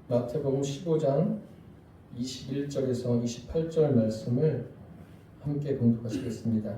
마태복음 15장 21절에서 28절 말씀을 함께 봉독하시겠습니다.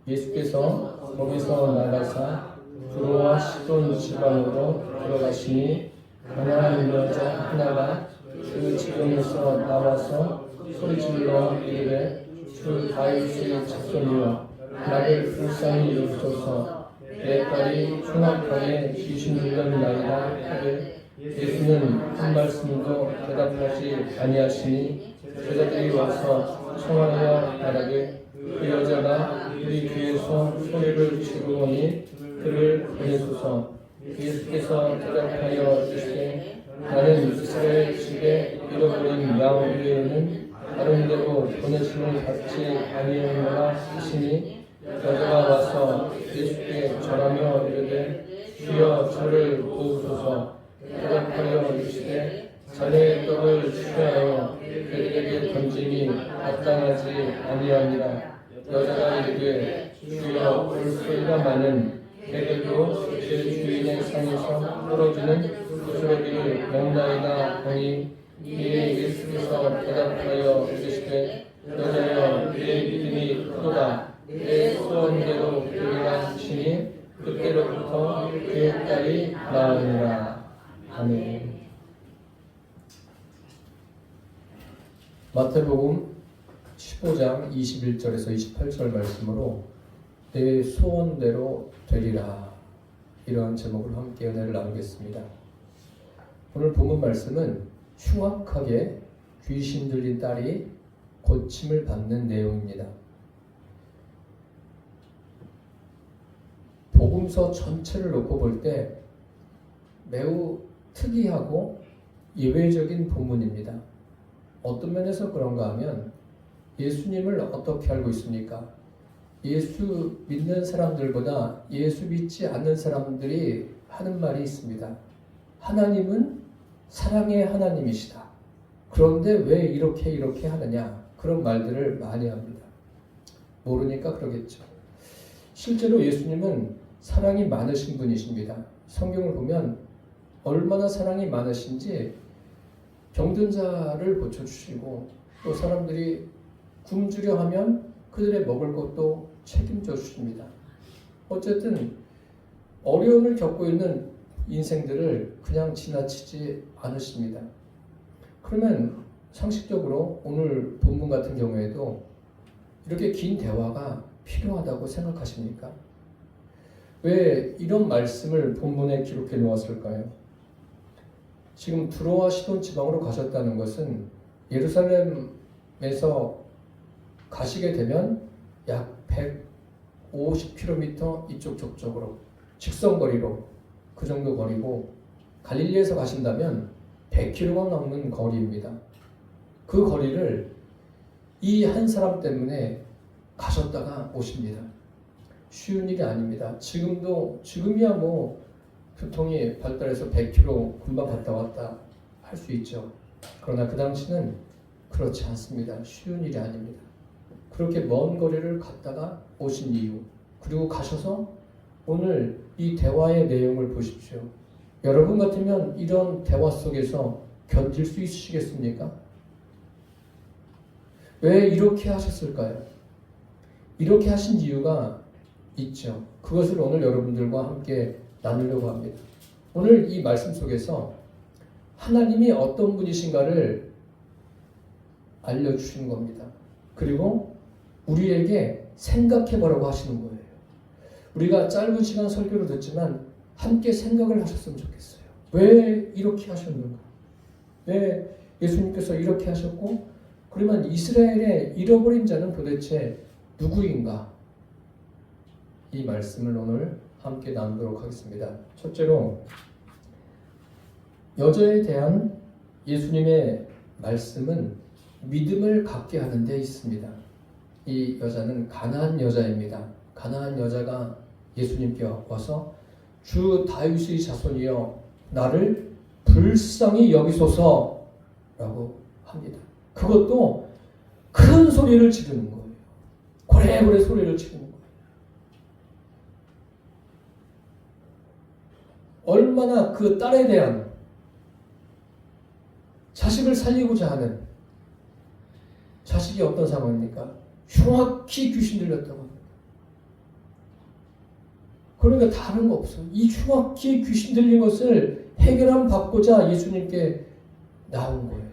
예수께서 거기서 나가사 두로와 시돈 지방으로 들어가시니 가나안 여자 하나가 그 지경에서 나와서 소리질러 이르되 주 다윗의 자손이여 나를 불쌍히 여기소서 내 딸이 흉악하게 귀신 들렸나이다 하되 예수는 한 말씀도 대답하지 아니하시니 제자들이 와서 청하여 말하되 그 여자가 우리 귀에서 소리를 지르오니 그를 보내소서. 예수께서 대답하여 이르시되 나는 이스라엘 집에 잃어버린 양 외에는 다른 데로 보내심을 받지 아니하노라 하시니 여자가 와서 예수께 절하며 이르되 주여 저를 도우소서. 대답하여 이르시되 자네의 떡을 취하여 그들에게 던짐이 마땅하지 아니하니라. 여자가 이르되 주여 올소이다마는 개들도 제 주인의 상에서 떨어지는 부스러기를 먹나이다 하니 이에 예수께서 대답하여 이르시되 여자여 내 믿음이 크도다. 내 소원대로 되리라 하시니 그때로부터 그의 딸이 나으니라. 아멘. 마태복음 15장 21절에서 28절 말씀으로 내 소원대로 되리라, 이러한 제목으로 함께 은혜를 나누겠습니다. 오늘 본문 말씀은 흉악하게 귀신 들린 딸이 고침을 받는 내용입니다. 복음서 전체를 놓고 볼 때 매우 특이하고 예외적인 본문입니다. 어떤 면에서 그런가 하면 예수님을 어떻게 알고 있습니까? 예수 믿는 사람들보다 예수 믿지 않는 사람들이 하는 말이 있습니다. 하나님은 사랑의 하나님이시다. 그런데 왜 이렇게 하느냐? 그런 말들을 많이 합니다. 모르니까 그러겠죠. 실제로 예수님은 사랑이 많으신 분이십니다. 성경을 보면 얼마나 사랑이 많으신지 병든 자를 고쳐주시고 또 사람들이 굶주려 하면 그들의 먹을 것도 책임져 주십니다. 어쨌든 어려움을 겪고 있는 인생들을 그냥 지나치지 않으십니다. 그러면 상식적으로 오늘 본문 같은 경우에도 이렇게 긴 대화가 필요하다고 생각하십니까? 왜 이런 말씀을 본문에 기록해 놓았을까요? 지금 두로와 시돈 지방으로 가셨다는 것은 예루살렘에서 가시게 되면 약 150km 이쪽 저쪽으로 직선거리로 그 정도 거리고, 갈릴리에서 가신다면 100km가 넘는 거리입니다. 그 거리를 이 한 사람 때문에 가셨다가 오십니다. 쉬운 일이 아닙니다. 지금이야 뭐 교통이 발달해서 100km 금방 갔다 왔다 할 수 있죠. 그러나 그 당시는 그렇지 않습니다. 쉬운 일이 아닙니다. 그렇게 먼 거리를 갔다가 오신 이유, 그리고 가셔서 오늘 이 대화의 내용을 보십시오. 여러분 같으면 이런 대화 속에서 견딜 수 있으시겠습니까? 왜 이렇게 하셨을까요? 이렇게 하신 이유가 있죠. 그것을 오늘 여러분들과 함께 나누려고 합니다. 오늘 이 말씀 속에서 하나님이 어떤 분이신가를 알려주시는 겁니다. 그리고 우리에게 생각해보라고 하시는 거예요. 우리가 짧은 시간 설교를 듣지만 함께 생각을 하셨으면 좋겠어요. 왜 이렇게 하셨는가? 왜 예수님께서 이렇게 하셨고, 그러면 이스라엘의 잃어버린 자는 도대체 누구인가? 이 말씀을 오늘 함께 나누도록 하겠습니다. 첫째로 여자에 대한 예수님의 말씀은 믿음을 갖게 하는 데 있습니다. 이 여자는 가나안 여자입니다. 가나안 여자가 예수님께 와서 주 다윗의 자손이여 나를 불쌍히 여기소서라고 합니다. 그것도 큰 소리를 지르는 거예요. 고래고래 소리를 지르는 거예요. 얼마나 그 딸에 대한 자식을 살리고자 하는 자식이 어떤 상황입니까? 흉악히 귀신 들렸다고 합니다. 그러니까 다른 거 없어요. 이 흉악히 귀신 들린 것을 해결함 받고자 예수님께 나온 거예요.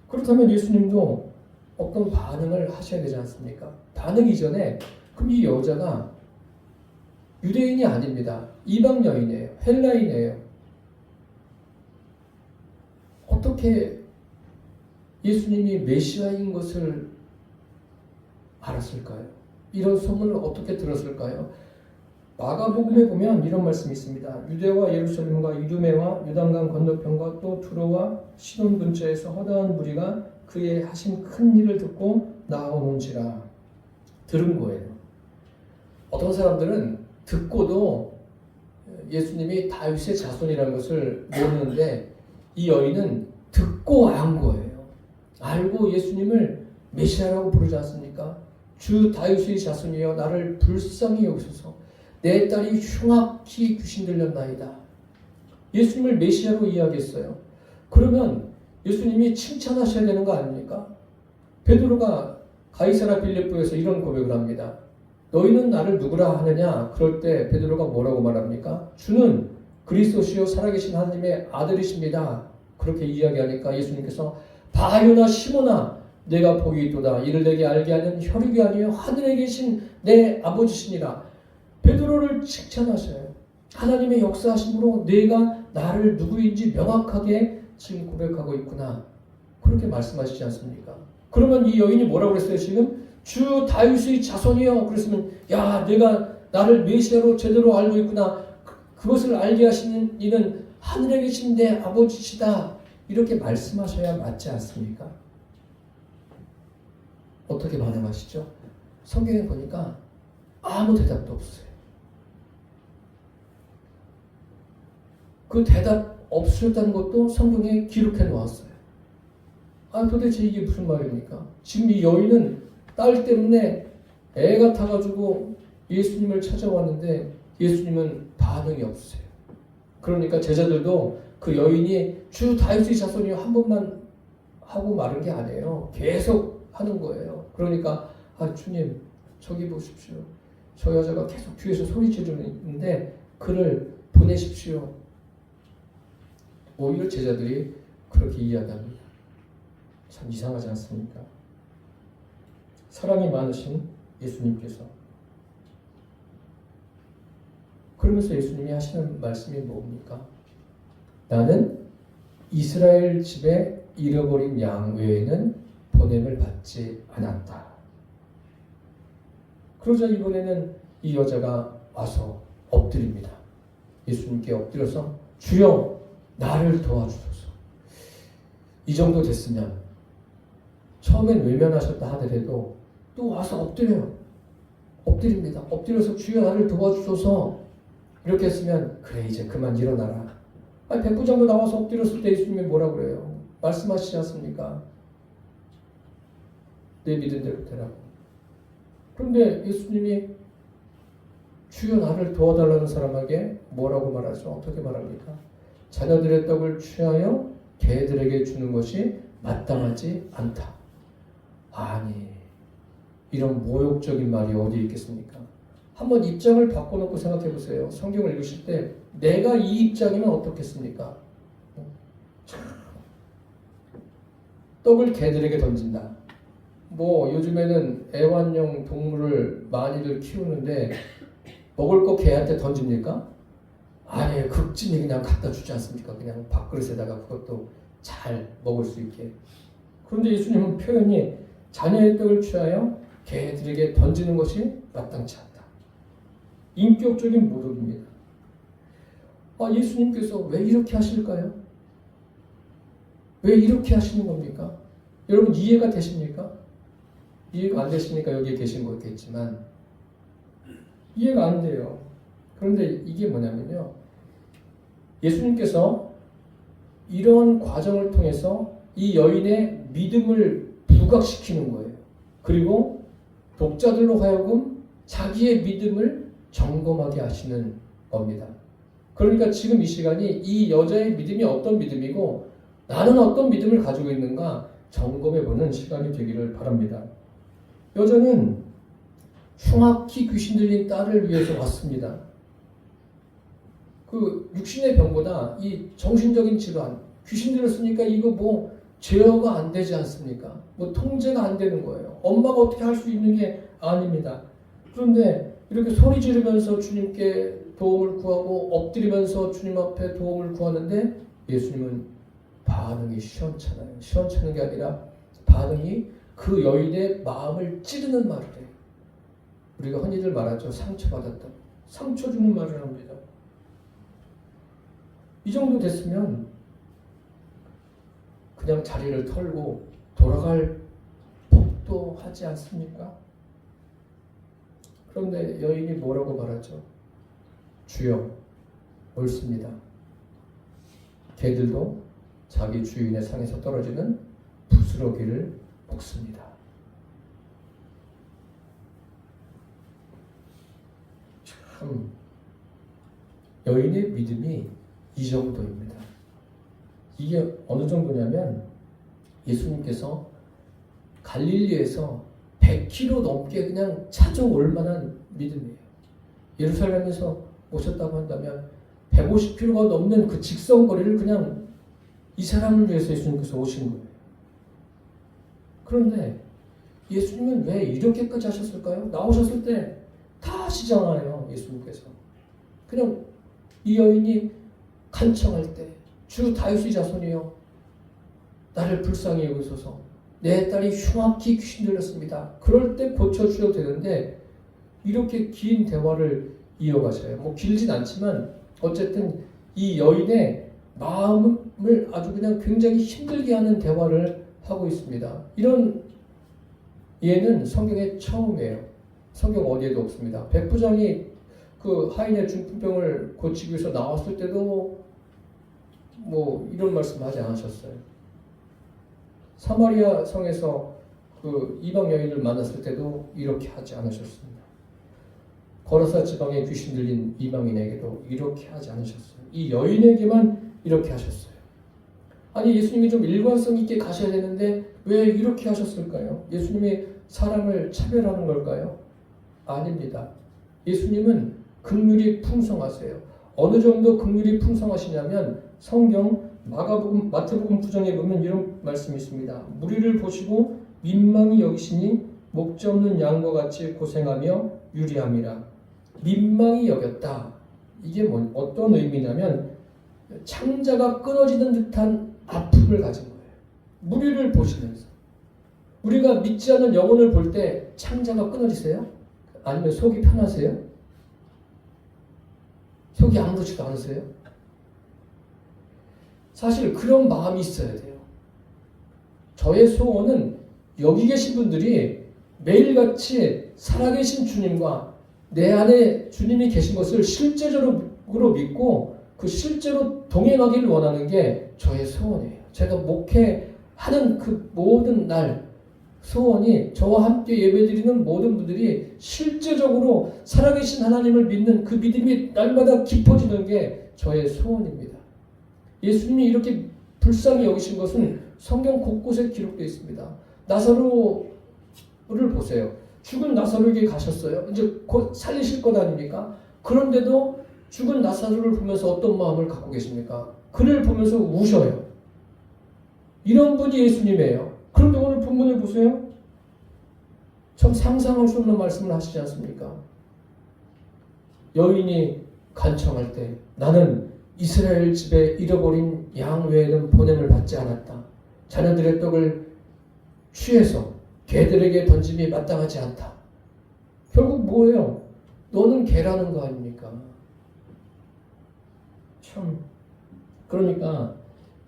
그렇다면 예수님도 어떤 반응을 하셔야 되지 않습니까? 반응 이전에 그럼 이 여자가 유대인이 아닙니다. 이방 여인이에요. 헬라인이에요. 어떻게 예수님이 메시아인 것을 알았을까요? 이런 소문을 어떻게 들었을까요? 마가복음에 보면 이런 말씀이 있습니다. 유대와 예루살렘과 이두메와 요단강 건너편과 또 두로와 시돈 근처에서 허다한 무리가 그의 하신 큰 일을 듣고 나오는지라. 들은 거예요. 어떤 사람들은 듣고도 예수님이 다윗의 자손이라는 것을 모르는데 이 여인은 듣고 안 거예요. 알고 예수님을 메시아라고 부르지 않습니까? 주 다윗의 자손이여 나를 불쌍히 여기소서. 내 딸이 흉악히 귀신 들렸나이다. 예수님을 메시아로 이야기했어요. 그러면 예수님이 칭찬하셔야 되는 거 아닙니까? 베드로가 가이사라 빌립보에서 이런 고백을 합니다. 너희는 나를 누구라 하느냐? 그럴 때 베드로가 뭐라고 말합니까? 주는 그리스도시요 살아계신 하나님의 아들이십니다. 그렇게 이야기하니까 예수님께서 바요나 시모나 내가 복이 있도다. 이를 내게 알게 하는 혈육이 아니요 하늘에 계신 내 아버지시니라. 베드로를 칭찬하셔요. 하나님의 역사하심으로 내가 나를 누구인지 명확하게 지금 고백하고 있구나. 그렇게 말씀하시지 않습니까? 그러면 이 여인이 뭐라고 그랬어요? 지금 주 다윗의 자손이요. 그랬으면 야 내가 나를 메시아로 제대로 알고 있구나. 그것을 알게 하시는 이는 하늘에 계신 내 아버지시다. 이렇게 말씀하셔야 맞지 않습니까? 어떻게 반응하시죠? 성경에 보니까 아무 대답도 없어요. 그 대답 없으셨다는 것도 성경에 기록해 놓았어요. 도대체 이게 무슨 말입니까? 지금 이 여인은 딸 때문에 애가 타가지고 예수님을 찾아왔는데 예수님은 반응이 없으세요. 그러니까 제자들도 그 여인이 주 다윗의 자손이요 한 번만 하고 마른 게 아니에요. 계속 하는 거예요. 그러니까 주님 저기 보십시오. 저 여자가 계속 뒤에서 소리 지르는데 그를 보내십시오. 오히려 제자들이 그렇게 이야기합니다. 참 이상하지 않습니까? 사랑이 많으신 예수님께서 그러면서 예수님이 하시는 말씀이 뭡니까? 나는 이스라엘 집에 잃어버린 양 외에는 보냄을 받지 않았다. 그러자 이번에는 이 여자가 와서 엎드립니다. 예수님께 엎드려서 주여 나를 도와주소서. 이 정도 됐으면 처음엔 외면하셨다 하더라도 또 와서 엎드려요. 엎드립니다. 엎드려서 주여 나를 도와주소서. 이렇게 했으면 그래 이제 그만 일어나라. 백부장도 나와서 엎드렸을 때 예수님이 뭐라 그래요? 말씀하시지 않습니까? 내 믿은 대로 되라고. 그런데 예수님이 주여 나를 도와달라는 사람에게 뭐라고 말하죠? 어떻게 말합니까? 자녀들의 떡을 취하여 개들에게 주는 것이 마땅하지 않다. 아니 이런 모욕적인 말이 어디 있겠습니까? 한번 입장을 바꿔놓고 생각해 보세요. 성경을 읽으실 때 내가 이 입장이면 어떻겠습니까? 떡을 개들에게 던진다. 뭐 요즘에는 애완용 동물을 많이들 키우는데 먹을 거 개한테 던집니까? 아니 극진히 그냥 갖다 주지 않습니까? 그냥 밥그릇에다가 그것도 잘 먹을 수 있게. 그런데 예수님은 표현이 자녀의 떡을 취하여 개들에게 던지는 것이 마땅치 않다. 인격적인 모독입니다. 예수님께서 왜 이렇게 하실까요? 왜 이렇게 하시는 겁니까? 여러분 이해가 되십니까? 이해가 안 되시니까 여기에 계신 거겠지만 이해가 안 돼요. 그런데 이게 뭐냐면요. 예수님께서 이런 과정을 통해서 이 여인의 믿음을 부각시키는 거예요. 그리고 독자들로 하여금 자기의 믿음을 점검하게 하시는 겁니다. 그러니까 지금 이 시간이 이 여자의 믿음이 어떤 믿음이고 나는 어떤 믿음을 가지고 있는가 점검해보는 시간이 되기를 바랍니다. 여자는 흉악히 귀신 들린 딸을 위해서 왔습니다. 그 육신의 병보다 이 정신적인 질환, 귀신 들었으니까 이거 뭐 제어가 안 되지 않습니까? 뭐 통제가 안 되는 거예요. 엄마가 어떻게 할 수 있는 게 아닙니다. 그런데 이렇게 소리 지르면서 주님께 도움을 구하고 엎드리면서 주님 앞에 도움을 구하는데 예수님은 반응이 시원찮아요. 시원찮은 게 아니라 반응이 그 여인의 마음을 찌르는 말을 해요. 우리가 흔히들 말하죠. 상처받았다. 상처 주는 말을 합니다. 이 정도 됐으면 그냥 자리를 털고 돌아갈 법도 하지 않습니까? 그런데 여인이 뭐라고 말하죠? 주여, 옳습니다. 개들도 자기 주인의 상에서 떨어지는 부스러기를 먹습니다. 참, 여인의 믿음이 이 정도입니다. 이게 어느 정도냐면 예수님께서 갈릴리에서 100km 넘게 그냥 찾아올 만한 믿음이에요. 예루살렘에서 오셨다고 한다면 150km가 넘는 그 직선거리를 그냥 이 사람을 위해서 예수님께서 오신 거예요. 그런데 예수님은 왜 이렇게까지 하셨을까요? 나오셨을 때 다 하시잖아요. 예수님께서. 그냥 이 여인이 간청할 때 주 다윗의 자손이여 나를 불쌍히 여기소서 내 딸이 흉악히 귀신 들렸습니다. 그럴 때 고쳐주셔도 되는데 이렇게 긴 대화를 이어가셔요. 뭐 길진 않지만 어쨌든 이 여인의 마음을 아주 그냥 굉장히 힘들게 하는 대화를 하고 있습니다. 이런 예는 성경에 처음이에요. 성경 어디에도 없습니다. 백부장이 그 하인의 중풍병을 고치기 위해서 나왔을 때도 뭐 이런 말씀하지 않으셨어요. 사마리아 성에서 그 이방 여인을 만났을 때도 이렇게 하지 않으셨습니다. 거라사 지방에 귀신 들린 이방인에게도 이렇게 하지 않으셨어요. 이 여인에게만 이렇게 하셨어요. 아니 예수님이 좀 일관성 있게 가셔야 되는데 왜 이렇게 하셨을까요? 예수님이 사람을 차별하는 걸까요? 아닙니다. 예수님은 긍휼이 풍성하세요. 어느 정도 긍휼이 풍성하시냐면 성경 마가복음, 마태복음 9장에 보면 이런 말씀이 있습니다. 무리를 보시고 민망히 여기시니 목지 없는 양과 같이 고생하며 유리함이라. 민망히 여겼다. 이게 어떤 의미냐면 창자가 끊어지는 듯한 아픔을 가진 거예요. 무리를 보시면서. 우리가 믿지 않는 영혼을 볼 때 창자가 끊어지세요? 아니면 속이 편하세요? 속이 아무렇지도 않으세요? 사실 그런 마음이 있어야 돼요. 저의 소원은 여기 계신 분들이 매일같이 살아계신 주님과 내 안에 주님이 계신 것을 실제적으로 믿고 그 실제로 동행하기를 원하는 게 저의 소원이에요. 제가 목회하는 그 모든 날 소원이 저와 함께 예배드리는 모든 분들이 실제적으로 살아계신 하나님을 믿는 그 믿음이 날마다 깊어지는 게 저의 소원입니다. 예수님이 이렇게 불쌍히 여기신 것은 성경 곳곳에 기록되어 있습니다. 나사로를 보세요. 죽은 나사로에게 가셨어요. 이제 곧 살리실 것 아닙니까? 그런데도 죽은 나사로를 보면서 어떤 마음을 갖고 계십니까? 그를 보면서 우셔요. 이런 분이 예수님이에요. 그런데 오늘 본문을 보세요. 참 상상할 수 없는 말씀을 하시지 않습니까? 여인이 간청할 때 나는 이스라엘 집에 잃어버린 양 외에는 보냄을 받지 않았다. 자녀들의 떡을 취해서 개들에게 던짐이 마땅하지 않다. 결국 뭐예요? 너는 개라는 거 아닙니까? 참 그러니까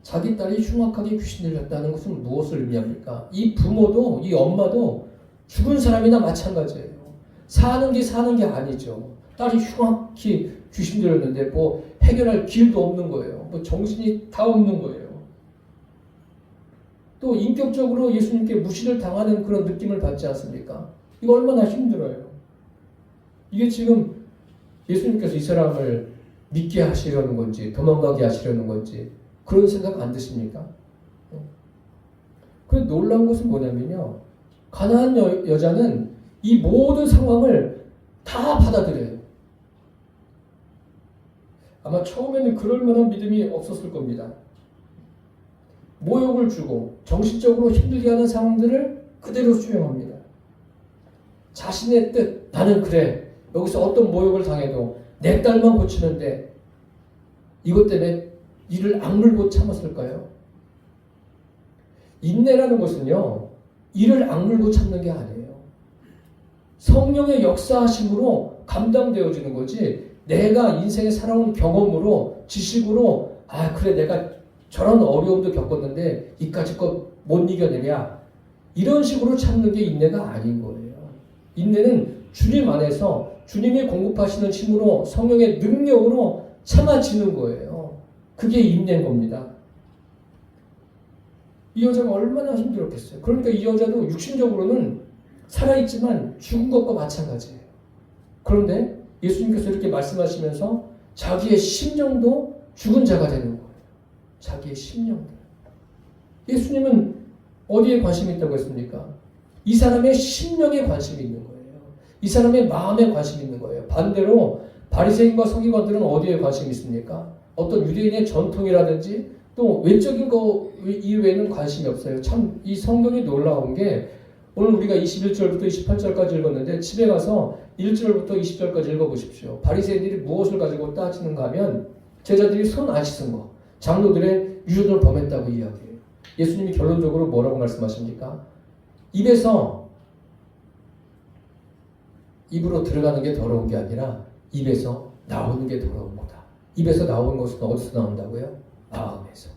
자기 딸이 흉악하게 귀신 들렸다는 것은 무엇을 의미합니까? 이 부모도 이 엄마도 죽은 사람이나 마찬가지예요. 사는 게 아니죠. 딸이 흉악히 귀신 들렸는데 뭐 해결할 길도 없는 거예요. 뭐 정신이 다 없는 거예요. 또 인격적으로 예수님께 무시를 당하는 그런 느낌을 받지 않습니까? 이거 얼마나 힘들어요. 이게 지금 예수님께서 이 사람을 믿게 하시려는 건지 도망가게 하시려는 건지 그런 생각 안 드십니까? 그 놀라운 것은 뭐냐면요. 가나안 여자는 이 모든 상황을 다 받아들여요. 아마 처음에는 그럴 만한 믿음이 없었을 겁니다. 모욕을 주고 정신적으로 힘들게 하는 상황들을 그대로 수용합니다. 자신의 뜻, 나는 그래. 여기서 어떤 모욕을 당해도 내 딸만 고치면 돼. 이것 때문에 이를 악물고 참았을까요? 인내라는 것은요, 이를 악물고 참는 게 아니에요. 성령의 역사하심으로 감당되어지는 거지, 내가 인생에 살아온 경험으로, 지식으로, 아, 그래, 내가 저런 어려움도 겪었는데, 이까짓 것 못 이겨내랴. 이런 식으로 참는 게 인내가 아닌 거예요. 인내는 주님 안에서 주님이 공급하시는 힘으로, 성령의 능력으로 참아지는 거예요. 그게 인내인 겁니다. 이 여자가 얼마나 힘들었겠어요. 그러니까 이 여자도 육신적으로는 살아있지만 죽은 것과 마찬가지예요. 그런데 예수님께서 이렇게 말씀하시면서 자기의 심령도 죽은 자가 되는 거예요. 자기의 심령도. 예수님은 어디에 관심이 있다고 했습니까? 이 사람의 심령에 관심이 있는 거예요. 이 사람의 마음에 관심이 있는 거예요. 반대로 바리새인과 서기관들은 어디에 관심이 있습니까? 어떤 유대인의 전통이라든지 또 외적인 거 이외에는 관심이 없어요. 참 이 성경이 놀라운 게 오늘 우리가 21절부터 28절까지 읽었는데 집에 가서 1절부터 20절까지 읽어보십시오. 바리새인들이 무엇을 가지고 따지는가 하면 제자들이 손 안 씻은 거, 장로들의 유전을 범했다고 이야기해요. 예수님이 결론적으로 뭐라고 말씀하십니까? 입으로 들어가는 게 더러운 게 아니라 입에서 나오는 게 더러운 거다. 입에서 나오는 것은 어디서 나온다고요? 마음에서.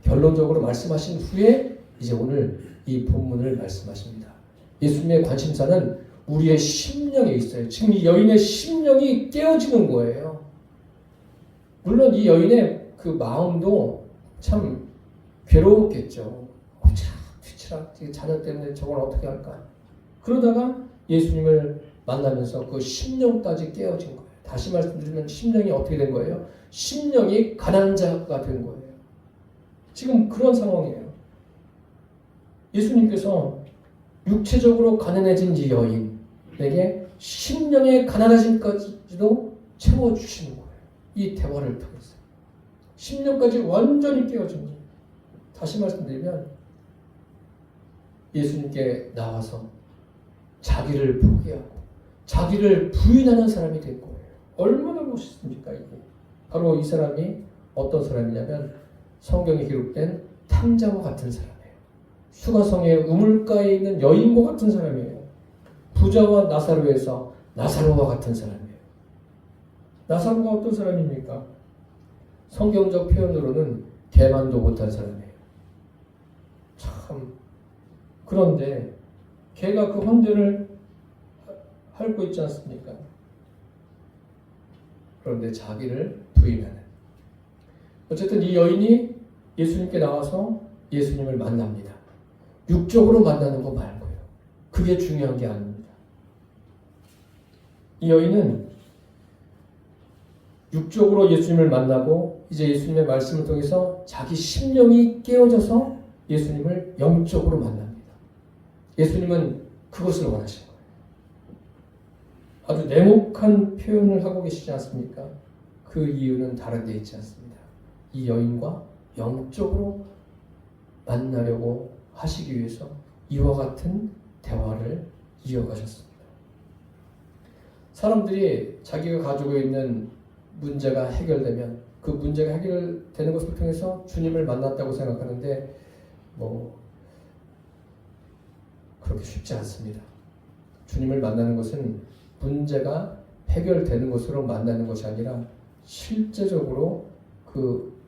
결론적으로 말씀하신 후에 이제 오늘 이 본문을 말씀하십니다. 예수님의 관심사는 우리의 심령에 있어요. 지금 이 여인의 심령이 깨어지는 거예요. 물론 이 여인의 그 마음도 참 괴로웠겠죠. 뒤치락 자녀 때문에 저걸 어떻게 할까. 그러다가 예수님을 만나면서 그 심령까지 깨어진 거예요. 다시 말씀드리면 심령이 어떻게 된 거예요? 심령이 가난한 자가 된 거예요. 지금 그런 상황이에요. 예수님께서 육체적으로 가난해진 이 여인에게 심령의 가난해짐까지도 채워주시는 거예요. 이 대화를 통해서. 심령까지 완전히 깨어진 거예요. 다시 말씀드리면 예수님께 나와서 자기를 포기하고 자기를 부인하는 사람이 된 거예요. 얼마나 멋있습니까 이게. 바로 이 사람이 어떤 사람이냐면 성경에 기록된 탕자와 같은 사람이에요. 수가성의 우물가에 있는 여인과 같은 사람이에요. 부자와 나사로에서 나사로와 같은 사람이에요. 나사로가 어떤 사람입니까? 성경적 표현으로는 개만도 못한 사람이에요. 참. 그런데 걔가 그 헌데를 핥고 있지 않습니까? 그런데 자기를 부인하는. 어쨌든 이 여인이 예수님께 나와서 예수님을 만납니다. 육적으로 만나는 거 말고요. 그게 중요한 게 아닙니다. 이 여인은 육적으로 예수님을 만나고 이제 예수님의 말씀을 통해서 자기 심령이 깨어져서 예수님을 영적으로 만납니다. 예수님은 그것을 원하신 거예요. 아주 냉혹한 표현을 하고 계시지 않습니까? 그 이유는 다른 데 있지 않습니다. 이 여인과 영적으로 만나려고 하시기 위해서 이와 같은 대화를 이어가셨습니다. 사람들이 자기가 가지고 있는 문제가 해결되면 그 문제가 해결되는 것을 통해서 주님을 만났다고 생각하는데 그렇게 쉽지 않습니다. 주님을 만나는 것은 문제가 해결되는 것으로 만나는 것이 아니라 실제적으로 그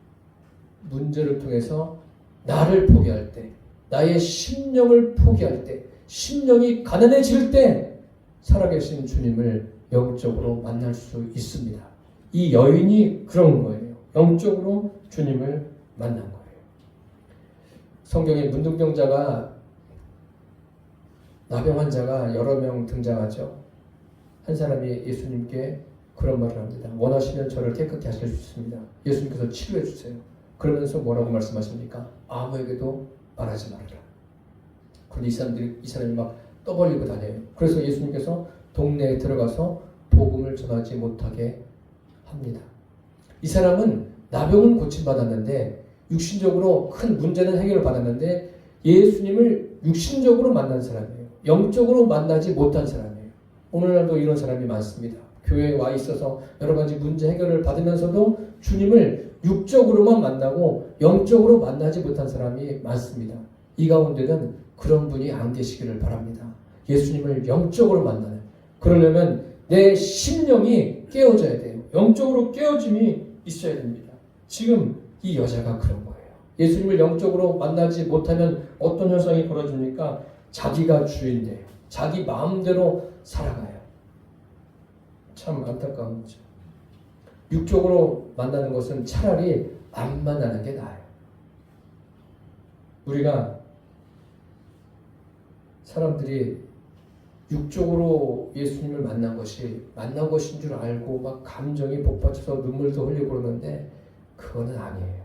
문제를 통해서 나를 포기할 때, 나의 심령을 포기할 때, 심령이 가난해질 때 살아계신 주님을 영적으로 만날 수 있습니다. 이 여인이 그런 거예요. 영적으로 주님을 만난 거예요. 성경에 문둥병자가 나병 환자가 여러 명 등장하죠. 한 사람이 예수님께 그런 말을 합니다. 원하시면 저를 깨끗게 하실 수 있습니다. 예수님께서 치료해 주세요. 그러면서 뭐라고 말씀하십니까? 아무에게도 말하지 말아라. 그런데 이 사람이 막 떠벌리고 다녀요. 그래서 예수님께서 동네에 들어가서 복음을 전하지 못하게 합니다. 이 사람은 나병은 고침받았는데 육신적으로 큰 문제는 해결을 받았는데 예수님을 육신적으로 만난 사람이에요. 영적으로 만나지 못한 사람이에요. 오늘날도 이런 사람이 많습니다. 교회에 와 있어서 여러 가지 문제 해결을 받으면서도 주님을 육적으로만 만나고 영적으로 만나지 못한 사람이 많습니다. 이 가운데는 그런 분이 안 계시기를 바랍니다. 예수님을 영적으로 만나는, 그러려면 내 심령이 깨어져야 돼요. 영적으로 깨어짐이 있어야 됩니다. 지금 이 여자가 그런 거예요. 예수님을 영적으로 만나지 못하면 어떤 현상이 벌어집니까? 자기가 주인돼요. 자기 마음대로 살아가요. 참 안타까운 거죠. 육적으로 만나는 것은 차라리 안 만나는 게 나아요. 우리가 사람들이 육적으로 예수님을 만난 것인 줄 알고 막 감정이 복받쳐서 눈물도 흘리고 그러는데 그거는 아니에요.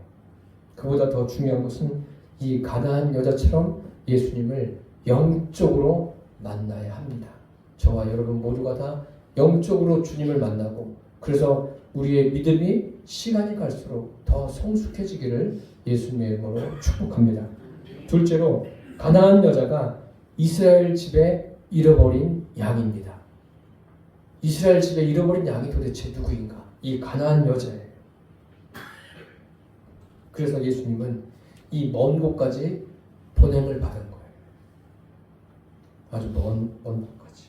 그보다 더 중요한 것은 이 가나안 여자처럼 예수님을 영적으로 만나야 합니다. 저와 여러분 모두가 다 영적으로 주님을 만나고, 그래서 우리의 믿음이 시간이 갈수록 더 성숙해지기를 예수님의 이름으로 축복합니다. 둘째로, 가나안 여자가 이스라엘 집에 잃어버린 양입니다. 이스라엘 집에 잃어버린 양이 도대체 누구인가? 이 가나안 여자예요. 그래서 예수님은 이 먼 곳까지 보냄을 받은 거예요. 아주 먼 곳까지.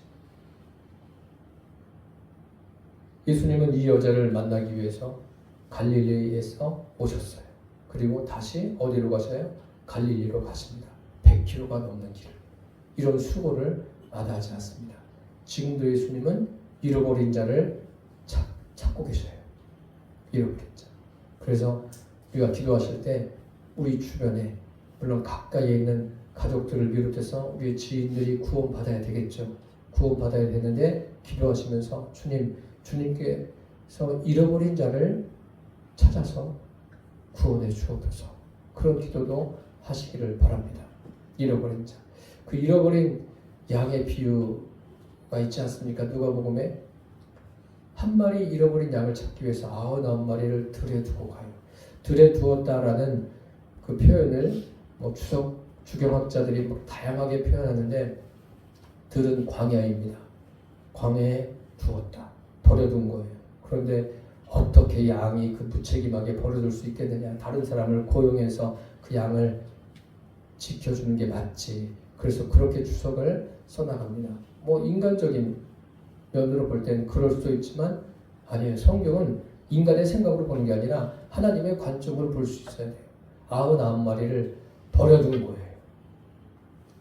예수님은 이 여자를 만나기 위해서 갈릴리에서 오셨어요. 그리고 다시 어디로 가셔요? 갈릴리로 가십니다. 100km가 넘는 길을. 이런 수고를 마다하지 않습니다. 지금도 예수님은 잃어버린 자를 찾고 계셔요. 잃어버린 자. 그래서 우리가 기도하실 때 우리 주변에, 물론 가까이에 있는 가족들을 비롯해서 우리의 지인들이 구원받아야 되겠죠. 구원받아야 되는데 기도하시면서 주님께서 잃어버린 자를 찾아서 구원해 주옵소서. 그런 기도도 하시기를 바랍니다. 잃어버린 자. 그 잃어버린 양의 비유가 있지 않습니까? 누가복음에 한 마리 잃어버린 양을 찾기 위해서 99마리를 들에 두고 가요. 들에 두었다라는 그 표현을 주경학자들이 다양하게 표현하는데, 들은 광야입니다. 광야에 두었다. 버려둔 거예요. 그런데 어떻게 양이 그 무책임하게 버려둘 수 있겠느냐. 다른 사람을 고용해서 그 양을 지켜주는 게 맞지. 그래서 그렇게 주석을 써나갑니다. 인간적인 면으로 볼 때는 그럴 수도 있지만 아니에요. 성경은 인간의 생각으로 보는 게 아니라 하나님의 관점으로 볼 수 있어야 돼요. 99마리를 버려둔 거예요.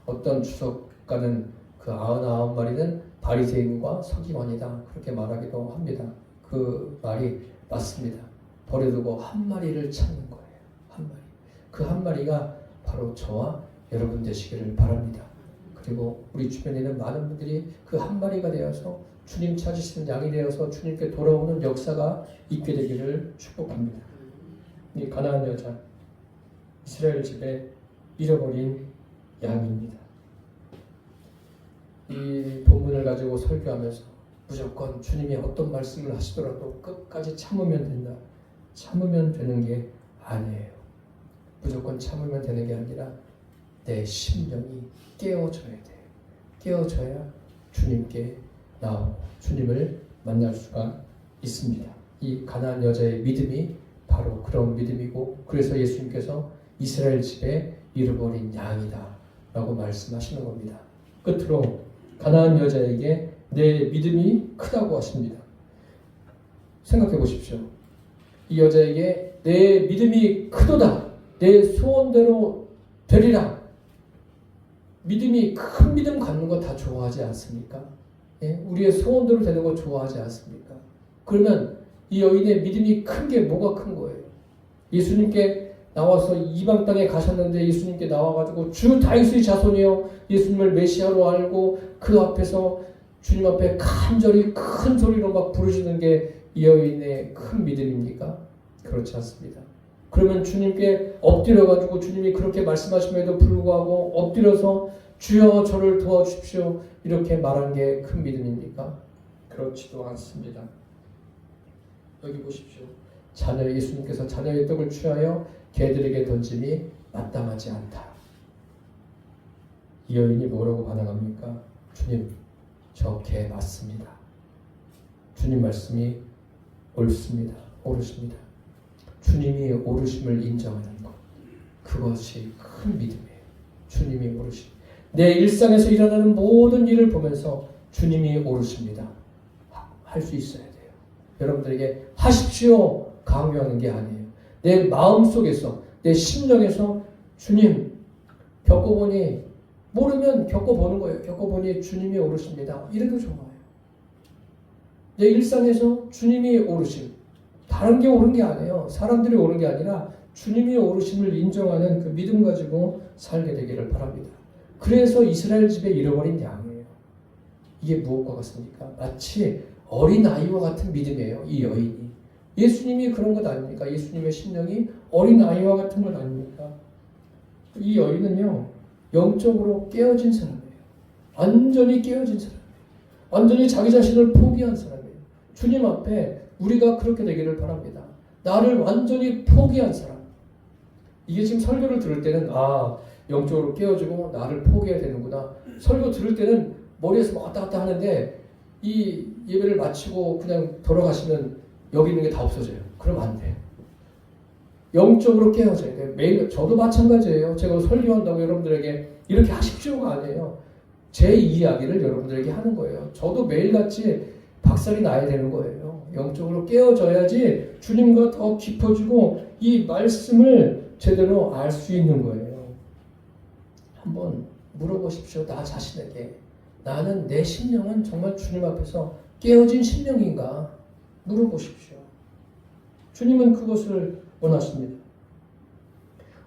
어떤 주석가는 그 99마리는 바리새인과 서기관이다, 그렇게 말하기도 합니다. 그 말이 맞습니다. 버려두고 한 마리를 찾는 거예요. 한 마리. 그 한 마리가 바로 저와 여러분 되시기를 바랍니다. 그리고 우리 주변에 있는 많은 분들이 그 한 마리가 되어서 주님 찾으시는 양이 되어서 주님께 돌아오는 역사가 있게 되기를 축복합니다. 이 가나안 여자, 이스라엘 집에 잃어버린 양입니다. 이 본문을 가지고 설교하면서 무조건 주님이 어떤 말씀을 하시더라도 끝까지 참으면 된다. 참으면 되는 게 아니에요. 무조건 참으면 되는 게 아니라 내 심령이 깨어져야 돼요. 깨어져야 주님께 나오고 주님을 만날 수가 있습니다. 이 가나안 여자의 믿음이 바로 그런 믿음이고, 그래서 예수님께서 이스라엘 집에 잃어버린 양이다 라고 말씀하시는 겁니다. 끝으로 가나안 여자에게 내 믿음이 크다고 하십니다. 생각해 보십시오. 이 여자에게 내 믿음이 크도다, 내 소원대로 되리라. 믿음이 큰 믿음 갖는 거 다 좋아하지 않습니까? 예? 우리의 소원대로 되는 거 좋아하지 않습니까? 그러면 이 여인의 믿음이 큰 게 뭐가 큰 거예요? 예수님께 나와서 이방 땅에 가셨는데 예수님께 나와가지고 주 다윗의 자손이여, 예수님을 메시아로 알고 그 앞에서 주님 앞에 간절히 큰 소리로 막 부르시는 게 이 여인의 큰 믿음입니까? 그렇지 않습니다. 그러면 주님께 엎드려가지고 주님이 그렇게 말씀하심에도 불구하고 엎드려서 주여 저를 도와주십시오 이렇게 말한 게 큰 믿음입니까? 그렇지도 않습니다. 여기 보십시오. 예수님께서 자녀의 떡을 취하여 개들에게 던짐이 마땅하지 않다. 이 여인이 뭐라고 반응합니까? 주님, 저 개 맞습니다. 주님 말씀이 옳습니다. 옳으십니다. 주님이 옳으심을 인정하는 것, 그것이 큰 믿음이에요. 주님이 옳으심. 내 일상에서 일어나는 모든 일을 보면서 주님이 옳으십니다. 할 수 있어야 돼요. 여러분들에게 하십시오 강요하는 게 아니에요. 내 마음속에서, 내 심령에서 주님 겪어보니, 모르면 겪어보는 거예요. 겪어보니 주님이 옳으십니다. 이래도 좋아요. 내 일상에서 주님이 옳으심, 다른 게 옳은 게 아니에요. 사람들이 옳은 게 아니라 주님이 옳으심을 인정하는 그 믿음 가지고 살게 되기를 바랍니다. 그래서 이스라엘 집에 잃어버린 양이에요. 이게 무엇과 같습니까? 마치 어린아이와 같은 믿음이에요. 이 여인이. 예수님이 그런 것 아닙니까? 예수님의 심령이 어린아이와 같은 것 아닙니까? 이 여인은요, 영적으로 깨어진 사람이에요. 완전히 깨어진 사람이에요. 완전히 자기 자신을 포기한 사람이에요. 주님 앞에 우리가 그렇게 되기를 바랍니다. 나를 완전히 포기한 사람. 이게 지금 설교를 들을 때는 영적으로 깨어지고 나를 포기해야 되는구나. 설교 들을 때는 머리에서 왔다 갔다 하는데 이 예배를 마치고 그냥 돌아가시면 여기 있는 게 다 없어져요. 그러면 안 돼요. 영적으로 깨어져야 돼요. 매일 저도 마찬가지예요. 제가 설교한다고 여러분들에게 이렇게 하십시오가 아니에요. 제 이야기를 여러분들에게 하는 거예요. 저도 매일같이 박살이 나야 되는 거예요. 영적으로 깨어져야지 주님과 더 깊어지고 이 말씀을 제대로 알 수 있는 거예요. 한번 물어보십시오. 나 자신에게. 나는 내 심령은 정말 주님 앞에서 깨어진 심령인가? 물어보십시오. 주님은 그것을 원하십니다.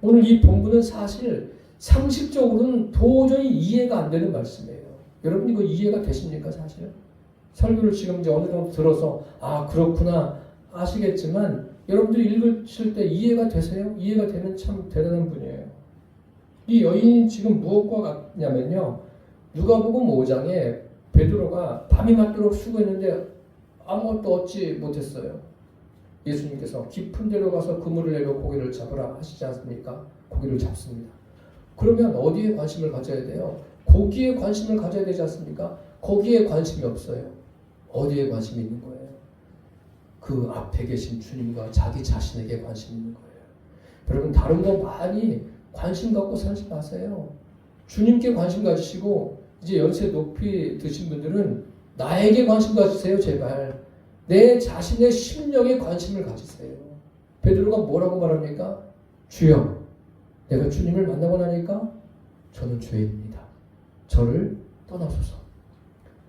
오늘 이 본문은 사실 상식적으로는 도저히 이해가 안 되는 말씀이에요. 여러분 이거 이해가 되십니까 사실? 설교를 지금 이제 어느 정도 들어서 그렇구나 아시겠지만 여러분들이 읽으실 때 이해가 되세요? 이해가 되면 참 대단한 분이에요. 이 여인이 지금 무엇과 같냐면요. 누가복음 5장에 베드로가 밤이 맞도록 수고했는데 아무것도 얻지 못했어요. 예수님께서 깊은 데로 가서 그물을 내려 고기를 잡으라 하시지 않습니까? 고기를 잡습니다. 그러면 어디에 관심을 가져야 돼요? 고기에 관심을 가져야 되지 않습니까? 거기에 관심이 없어요. 어디에 관심이 있는 거예요? 그 앞에 계신 주님과 자기 자신에게 관심이 있는 거예요. 여러분 다른 거 많이 관심 갖고 살지 마세요. 주님께 관심 가지시고 이제 연세 높이 드신 분들은 나에게 관심 가지세요. 제발. 내 자신의 심령에 관심을 가지세요. 베드로가 뭐라고 말합니까? 주여, 내가 주님을 만나고 나니까 저는 죄인입니다. 저를 떠나소서.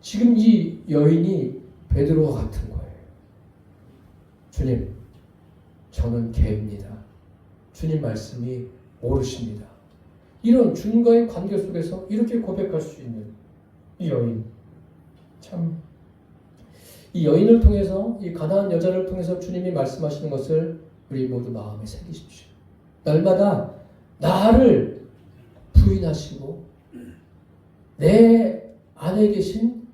지금 이 여인이 베드로와 같은 거예요. 주님, 저는 개입니다. 주님 말씀이 옳으십니다. 이런 주님과의 관계 속에서 이렇게 고백할 수 있는 이 여인. 참, 이 여인을 통해서, 이 가나안 여자를 통해서 주님이 말씀하시는 것을 우리 모두 마음에 새기십시오. 날마다 나를 부인하시고 내 안에 계신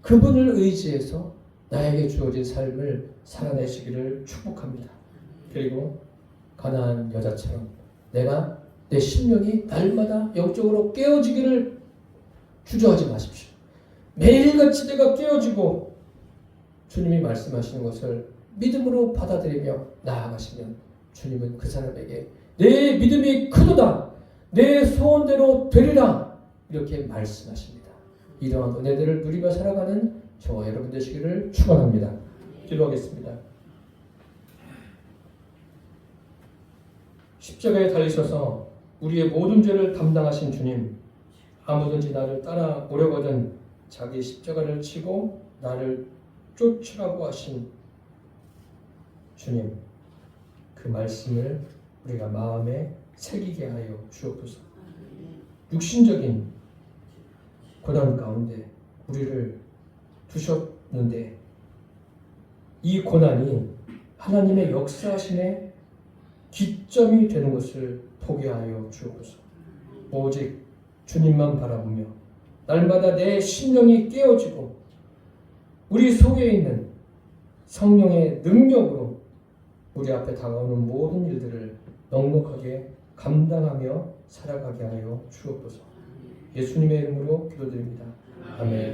그분을 의지해서 나에게 주어진 삶을 살아내시기를 축복합니다. 그리고 가나안 여자처럼 내가 내 심령이 날마다 영적으로 깨어지기를 주저하지 마십시오. 매일같이 내가 깨어지고 주님이 말씀하시는 것을 믿음으로 받아들이며 나아가시면 주님은 그 사람에게 내 믿음이 크도다, 내 소원대로 되리라 이렇게 말씀하십니다. 이러한 은혜들을 누리며 살아가는 저와 여러분 되시기를 축원합니다. 기도하겠습니다. 십자가에 달리셔서 우리의 모든 죄를 담당하신 주님, 아무든지 나를 따라 오려거든 자기 십자가를 치고 나를 쫓으라고 하신 주님, 그 말씀을 우리가 마음에 새기게 하여 주옵소서. 육신적인 고난 가운데 우리를 두셨는데 이 고난이 하나님의 역사하심의 기점이 되는 것을 포기하여 주옵소서. 오직 주님만 바라보며 날마다 내 심령이 깨어지고 우리 속에 있는 성령의 능력으로 우리 앞에 다가오는 모든 일들을 넉넉하게 감당하며 살아가게 하여 주옵소서. 예수님의 이름으로 기도드립니다. 아멘.